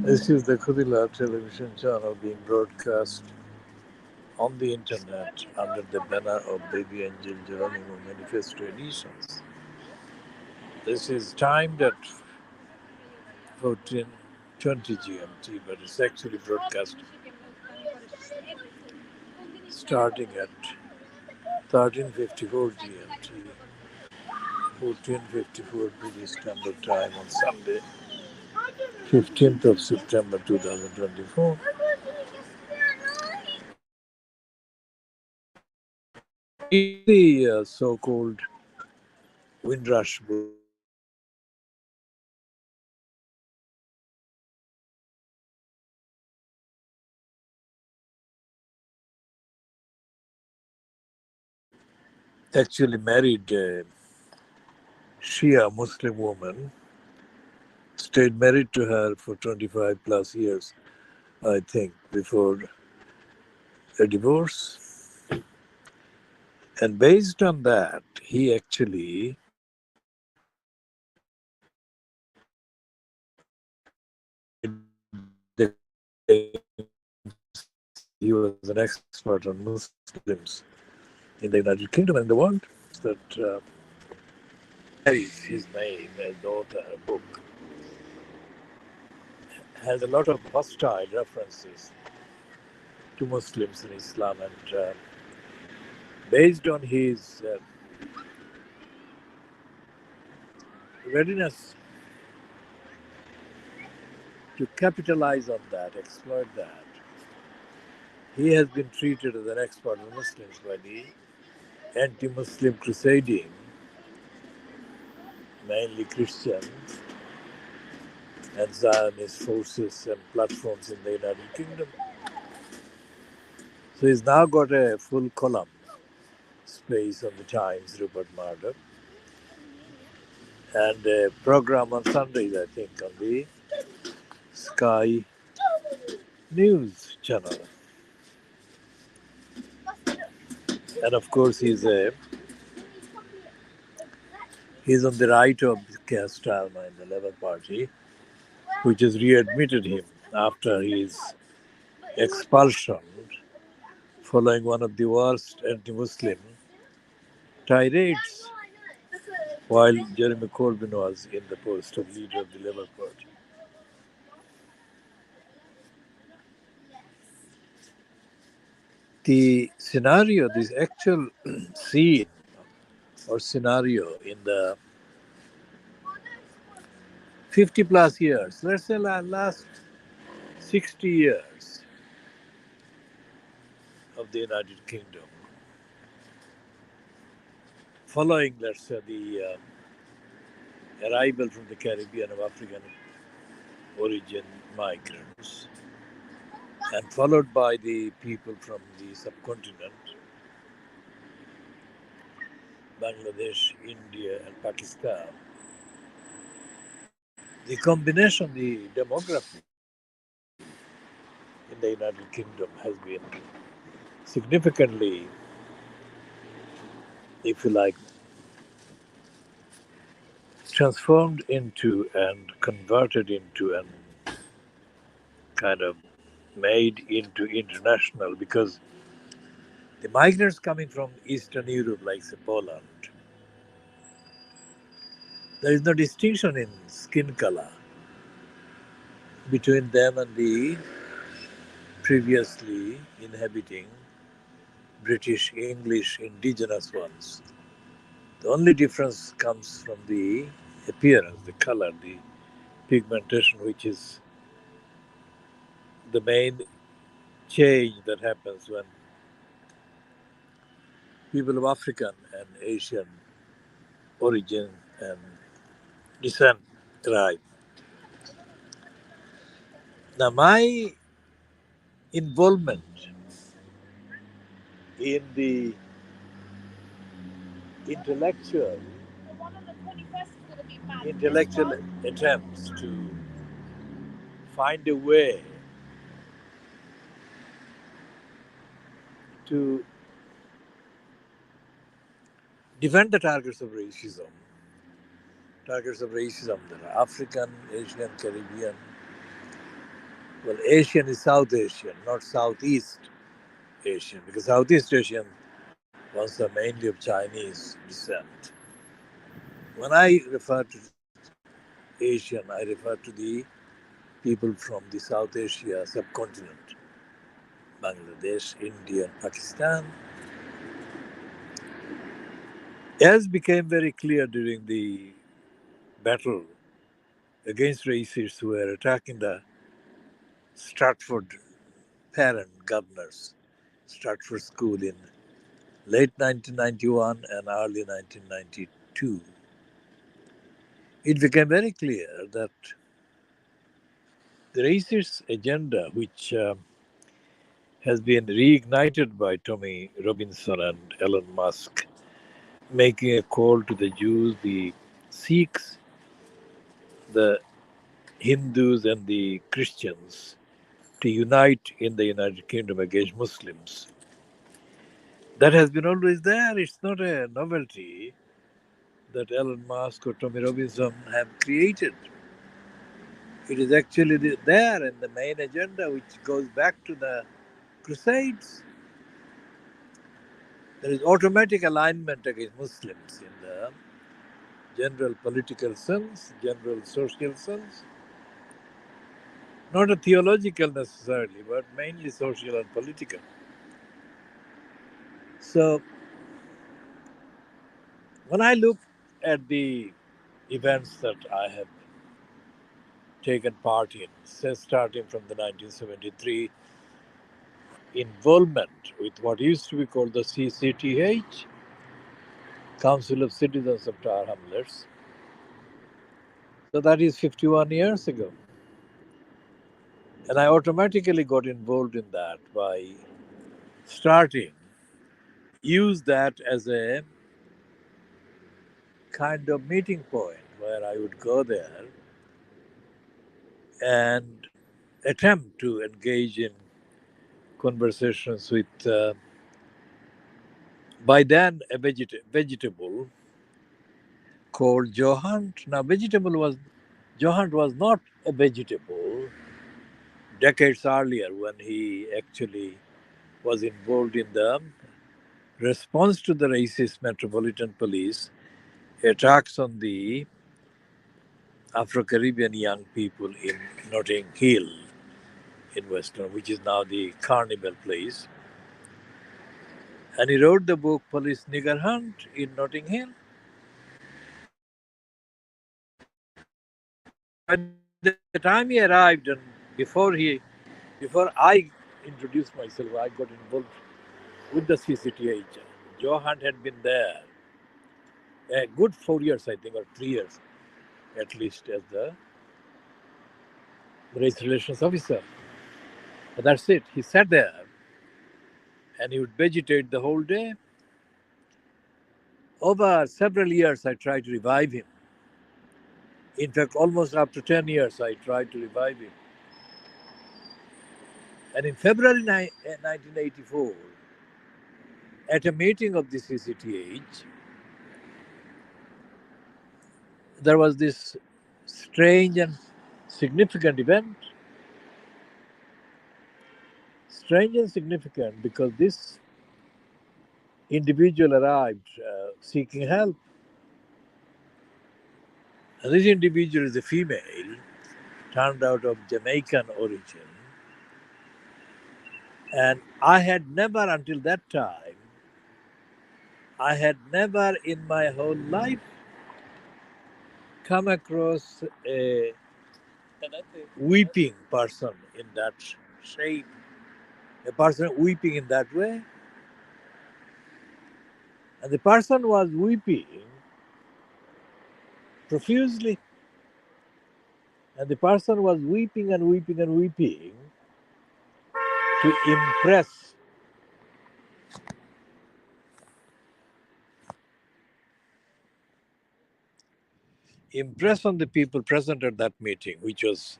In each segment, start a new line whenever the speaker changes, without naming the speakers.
This is the Khoodeelaar television channel being broadcast on the internet under the banner of Baby Angel Geronimo Manifesto Editions. This is timed at 14:20 GMT, but it's actually broadcast starting at 13:54 GMT, 14:54 British Standard Time on Sunday, 15th of September 2024. In the so-called Windrush book, actually married a Shia Muslim woman, stayed married to her for 25 plus years, I think, before a divorce. And based on that, he actually made the he was an expert on Muslims in the United Kingdom and the world. That carries his name as the author of the book has a lot of hostile references to Muslims in Islam, and based on his readiness to capitalize on that, exploit that, he has been treated as an expert on Muslims by the anti-Muslim crusading, mainly Christian and Zionist forces and platforms in the United Kingdom. So he's now got a full column space on the Times, Rupert Murdoch, and a program on Sundays, I think, on the Sky News channel. And of course, he's on the right of Keir Starmer in the Labour Party, which has readmitted him after his expulsion following one of the worst anti-Muslim tirades while Jeremy Corbyn was in the post of leader of the Labour Party. The scenario, this actual scene or scenario in the 50 plus years, let's say last 60 years of the United Kingdom, following, let's say, the arrival from the Caribbean of African origin migrants, and followed by the people from the subcontinent, Bangladesh, India, and Pakistan. The combination, the demography in the United Kingdom has been significantly, if you like, transformed into and converted into and kind of made into international, because the migrants coming from Eastern Europe, like say Poland, there is no distinction in skin color between them and the previously inhabiting British, English, indigenous ones. The only difference comes from the appearance, the color, the pigmentation, which is the main change that happens when people of African and Asian origin and descent arrive. Now, my involvement in the intellectual attempts to find a way to defend the targets of racism. Targets of racism that are African, Asian, Caribbean, Well, Asian is South Asian, not Southeast Asian, because Southeast Asian ones are mainly of Chinese descent. When I refer to Asian, I refer to the people from the South Asia subcontinent, Bangladesh, India, and Pakistan. As became very clear during the battle against racists who were attacking the Stratford parent governors, Stratford School in late 1991 and early 1992, it became very clear that the racist agenda, which has been reignited by Tommy Robinson and Elon Musk, making a call to the Jews, the Sikhs, the Hindus, and the Christians to unite in the United Kingdom against Muslims. That has been always there. It's not a novelty that Elon Musk or Tommy Robinson have created. It is actually there in the main agenda, which goes back to the Crusades. There is automatic alignment against Muslims in the general political sense, general social sense, not a theological necessarily, but mainly social and political. So when I look at the events that I have taken part in, say starting from the 1973 involvement with what used to be called the CCTH, Council of Citizens of Tower Hamlets. So that is 51 years ago. And I automatically got involved in that by starting, use that as a kind of meeting point where I would go there and attempt to engage in conversations with, by then, a vegetable called Johant. Now, Johant was not a vegetable decades earlier when he actually was involved in the response to the racist Metropolitan Police attacks on the Afro-Caribbean young people in Notting Hill in Western, which is now the Carnival place. And he wrote the book Police Nigger Hunt in Notting Hill. By the time he arrived and before he before I introduced myself, I got involved with the CCTH. Joe Hunt had been there a good 4 years, I think, or 3 years at least, as the race relations officer. But that's it. He sat there and he would vegetate the whole day. Over several years, I tried to revive him. In fact, almost after 10 years, I tried to revive him. And in February 1984, at a meeting of the CCTH, there was this strange and significant event. Strange and significant because this individual arrived seeking help. And this individual is a female, turned out of Jamaican origin. And I had never, until that time, I had never in my whole life come across a weeping person in that shape, a person weeping in that way. And the person was weeping profusely. And the person was weeping and weeping and weeping to impress on the people present at that meeting, which was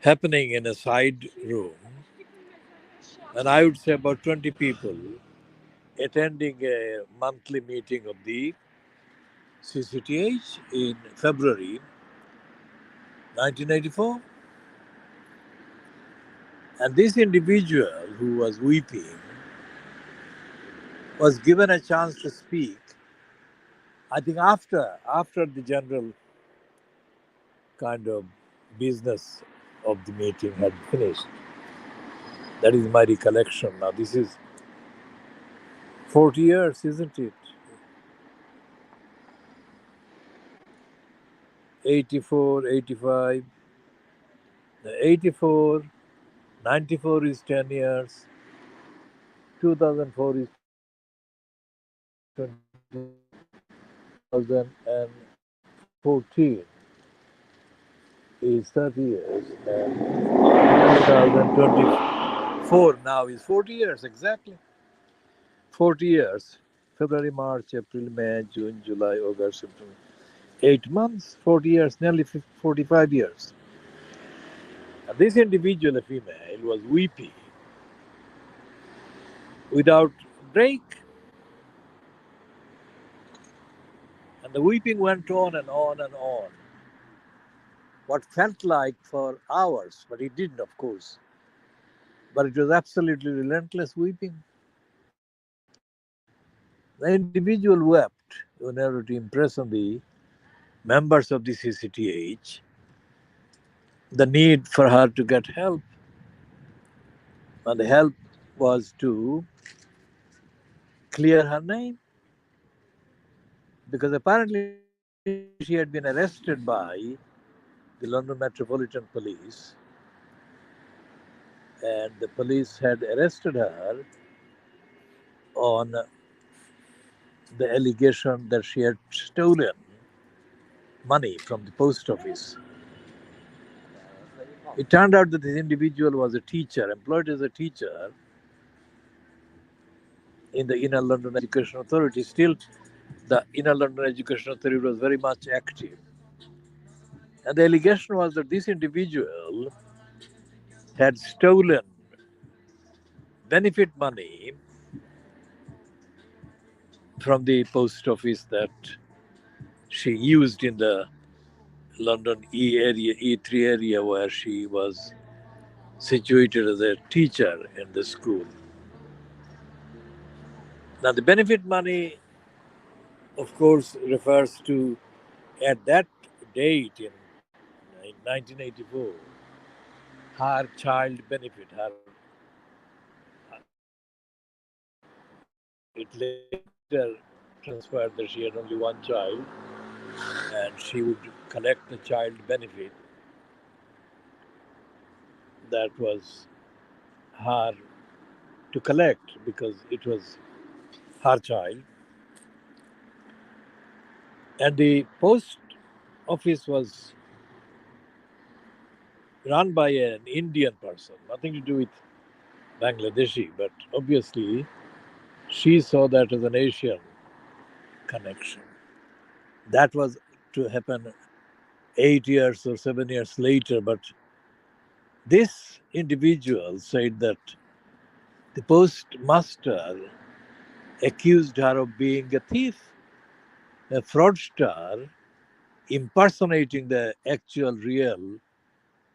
happening in a side room. And I would say about 20 people attending a monthly meeting of the CCTH in February 1984. And this individual who was weeping was given a chance to speak, I think after the general kind of business of the meeting had finished. That is my recollection. Now this is 40 years, isn't it? 84, 85, 84, 94 is 10 years, 2004 is 2014 is 30 years, and 2024 now is 40 years, exactly. 40 years. February, March, April, May, June, July, August, September. 8 months, 40 years, nearly 45 years. And this individual, a female, was weeping without break. And the weeping went on and on and on. What felt like for hours, but it didn't, of course. But it was absolutely relentless weeping. The individual wept in order to impress on the members of the CCTH the need for her to get help. And the help was to clear her name, because apparently she had been arrested by the London Metropolitan Police, and the police had arrested her on the allegation that she had stolen money from the post office. It turned out that this individual was a teacher, employed as a teacher in the Inner London Education Authority. Still, the Inner London Education Authority was very much active. And the allegation was that this individual had stolen benefit money from the post office that she used in the London E3 area where she was situated as a teacher in the school. Now, the benefit money, of course, refers to at that date in 1984, her child benefit. It later transpired that she had only one child, and she would collect the child benefit that was her to collect because it was her child. And the post office was run by an Indian person, nothing to do with Bangladeshi, but obviously she saw that as an Asian connection. That was to happen 8 years or 7 years later, but this individual said that the postmaster accused her of being a thief, a fraudster, impersonating the actual real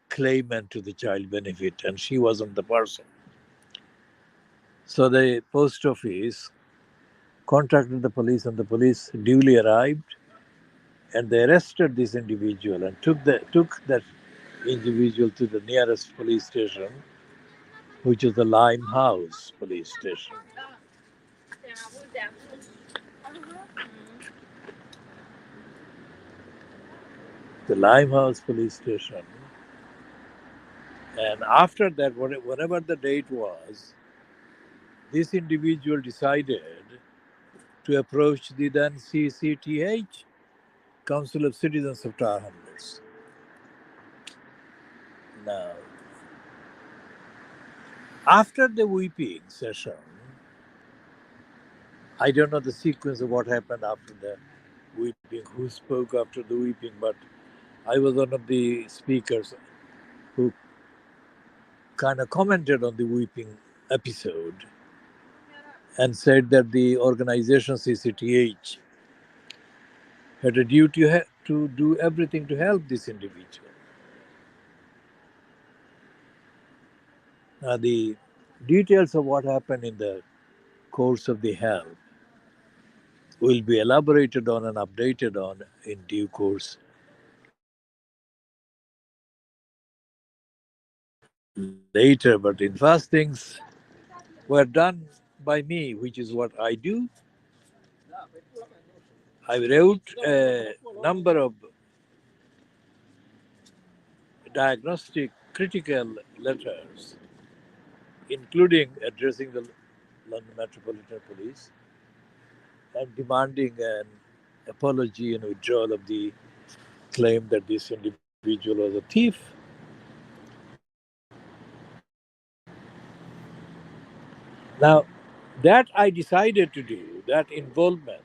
claimant to the child benefit, and she wasn't the person. So the post office contacted the police, and the police duly arrived, and they arrested this individual and took that individual to the nearest police station, which is the Limehouse police station. The Limehouse police station. And after that, whatever the date was, this individual decided to approach the then CCTH, Council of Citizens of Tower Hamlets. Now, after the weeping session, I don't know the sequence of what happened after the weeping, who spoke after the weeping, but I was one of the speakers who kind of commented on the weeping episode and said that the organization CCTH had a duty to do everything to help this individual. The details of what happened in the course of the help will be elaborated on and updated on in due course later. But in first things were done by me, which is what I do. I wrote a number of diagnostic critical letters, including addressing the London Metropolitan Police and demanding an apology and withdrawal of the claim that this individual was a thief. Now, that I decided to do, that involvement,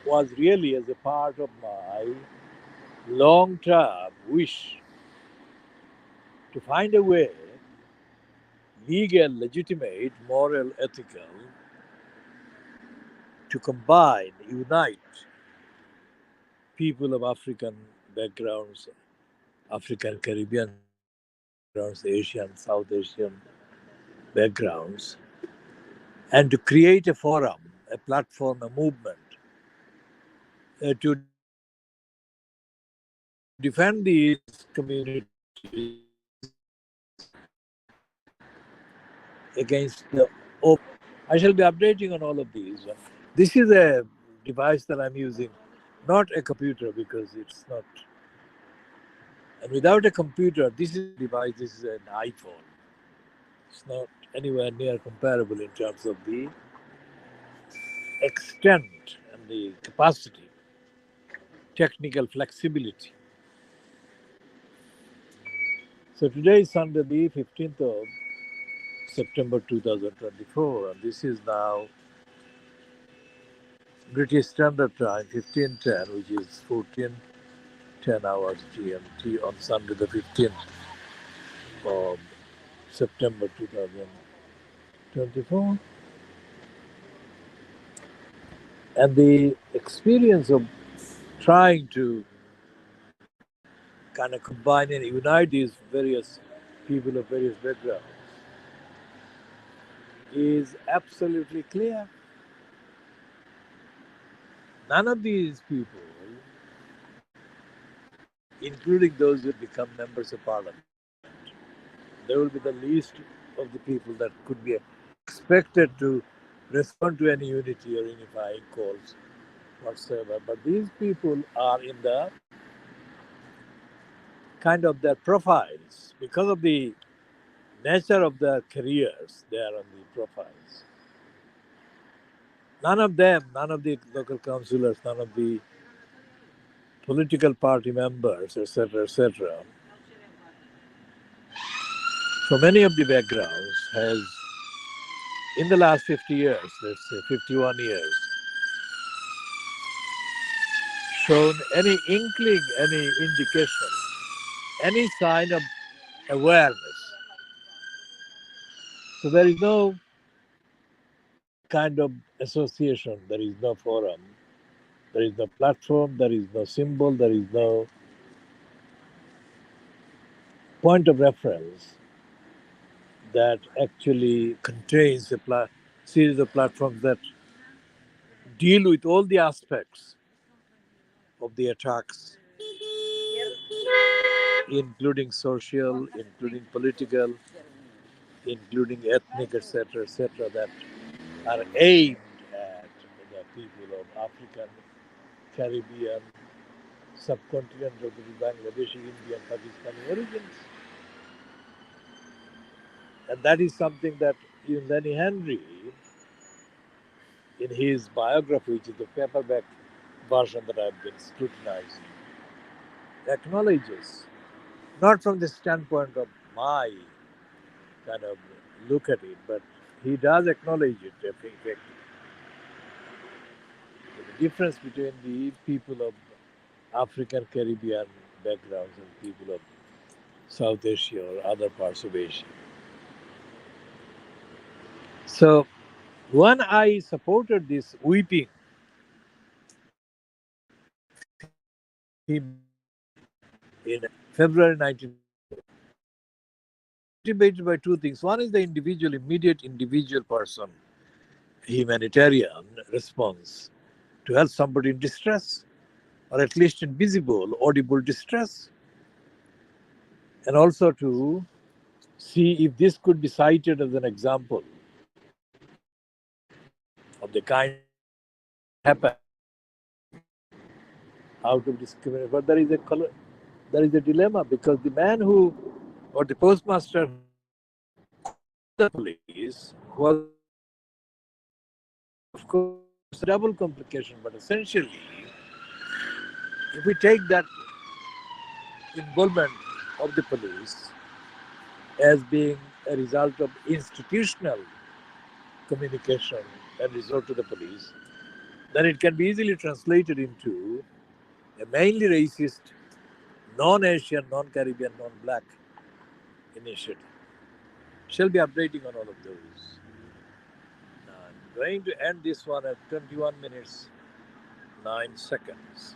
was really as a part of my long term wish to find a way, legal, legitimate, moral, ethical, to combine, unite people of African backgrounds, African Caribbean backgrounds, Asian, South Asian backgrounds, and to create a forum, a platform, a movement to defend these communities against the oppression. I shall be updating on all of these. This is a device that I'm using, not a computer because it's not. And without a computer, this is a device, this is an iPhone. It's not anywhere near comparable in terms of the extent and the capacity, technical flexibility. So today is Sunday, the 15th of September 2024, and this is now British Standard Time, 15:10, which is 14:10 hours GMT on Sunday, the 15th of September 2024. And the experience of trying to kind of combine and unite these various people of various backgrounds is absolutely clear. None of these people, including those who become members of parliament, they will be the least of the people that could be expected to respond to any unity or unifying calls whatsoever. But these people are in the kind of their profiles because of the nature of their careers, they are on the profiles. None of them, none of the local councillors, none of the political party members, etc., from any of the backgrounds has, in the last 50 years, let's say 51 years, shown any inkling, any indication, any sign of awareness. So there is no kind of association, there is no forum, there is no platform, there is no symbol, there is no point of reference that actually contains a series of platforms that deal with all the aspects of the attacks, including social, including political, including ethnic, etc., that are aimed at the people of African, Caribbean, subcontinent of the Bangladeshi, Indian, Pakistani origins. And that is something that even Lenny Henry, in his biography, which is the paperback version that I've been scrutinizing, acknowledges, not from the standpoint of my kind of look at it, but he does acknowledge it effectively. The difference between the people of African Caribbean backgrounds and people of South Asia or other parts of Asia. So when I supported this weeping him in February 1994, motivated by two things. One is the individual, immediate individual person, humanitarian response to help somebody in distress, or at least in visible, audible distress, and also to see if this could be cited as an example of the kind of things that happen, how to discriminate. But there is a dilemma, because the man who, or the postmaster who called the police was a policeman. Of course, it's a double complication, but essentially, if we take that involvement of the police as being a result of institutional communication and resort to the police, then it can be easily translated into a mainly racist, non-Asian, non-Caribbean, non-black initiative. Shall be updating on all of those. Now I'm going to end this one at 21 minutes 9 seconds.